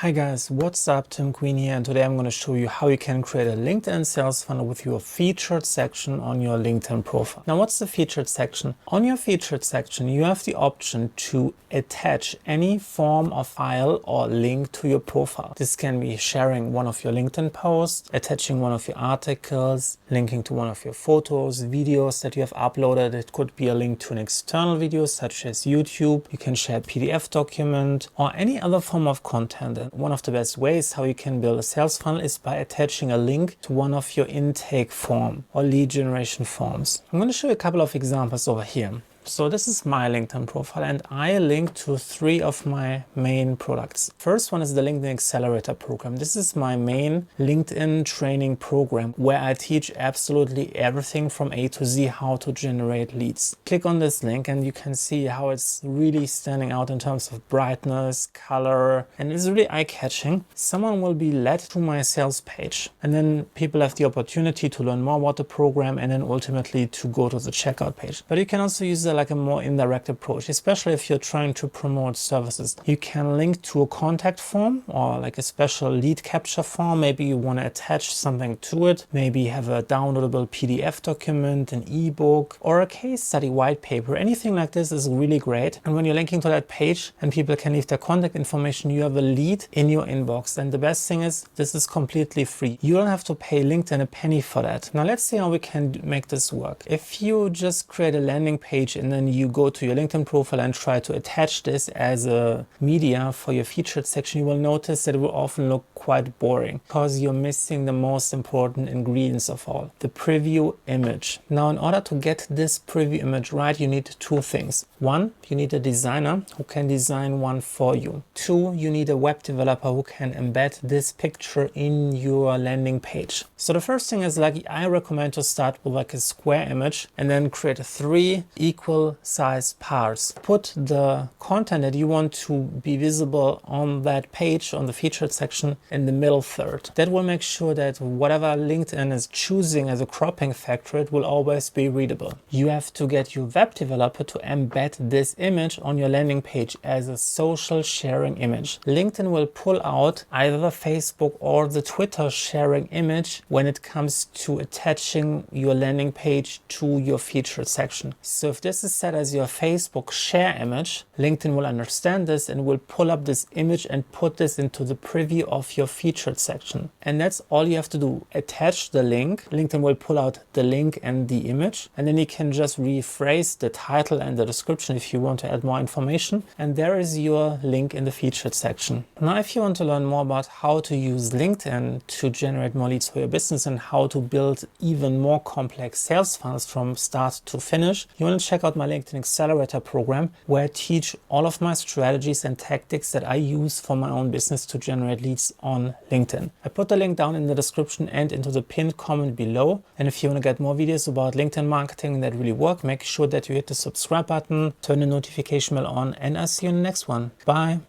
Hi guys, what's up? Tim Queen here, and today I'm going to show you how you can create a LinkedIn sales funnel with your featured section on your LinkedIn profile. Now, what's the featured section? On your featured section, you have the option to attach any form of file or link to your profile. This can be sharing one of your LinkedIn posts, attaching one of your articles, linking to one of your photos, videos that you have uploaded. It could be a link to an external video such as YouTube. You can share a PDF document or any other form of content. And one of the best ways how you can build a sales funnel is by attaching a link to one of your intake form or lead generation forms. I'm going to show you a couple of examples over here. So this is my LinkedIn profile and I link to 3 of my main products. First one is the LinkedIn Accelerator Program. This is my main LinkedIn training program where I teach absolutely everything from A to Z how to generate leads. Click on this link and you can see how it's really standing out in terms of brightness, color, and it's really eye-catching. Someone will be led to my sales page and then people have the opportunity to learn more about the program and then ultimately to go to the checkout page. But you can also use like a more indirect approach, especially if you're trying to promote services. You can link to a contact form or like a special lead capture form. Maybe you want to attach something to it. Maybe have a downloadable PDF document, an ebook, or a case study white paper. Anything like this is really great. And when you're linking to that page and people can leave their contact information, you have a lead in your inbox. And the best thing is this is completely free. You don't have to pay LinkedIn a penny for that. Now let's see how we can make this work. If you just create a landing page and then you go to your LinkedIn profile and try to attach this as a media for your featured section, you will notice that it will often look quite boring because you're missing the most important ingredients of all, the preview image. Now, in order to get this preview image right, you need 2 things. 1, you need a designer who can design one for you. 2, you need a web developer who can embed this picture in your landing page. So the first thing is I recommend to start with like a square image and then create 3 equal size parts. Put the content that you want to be visible on that page, on the featured section, in the middle third. That will make sure that whatever LinkedIn is choosing as a cropping factor, it will always be readable. You have to get your web developer to embed this image on your landing page as a social sharing image. LinkedIn will pull out either the Facebook or the Twitter sharing image when it comes to attaching your landing page to your featured section. So if this is set as your Facebook share image, LinkedIn will understand this and will pull up this image and put this into the preview of your featured section. And that's all you have to do. Attach the link. LinkedIn will pull out the link and the image, and then you can just rephrase the title and the description if you want to add more information. And there is your link in the featured section. Now, if you want to learn more about how to use LinkedIn to generate more leads for your business and how to build even more complex sales funnels from start to finish, you want to check out my LinkedIn Accelerator program, where I teach all of my strategies and tactics that I use for my own business to generate leads on LinkedIn. I put the link down in the description and into the pinned comment below. And if you want to get more videos about LinkedIn marketing that really work, make sure that you hit the subscribe button, turn the notification bell on, and I'll see you in the next one. Bye.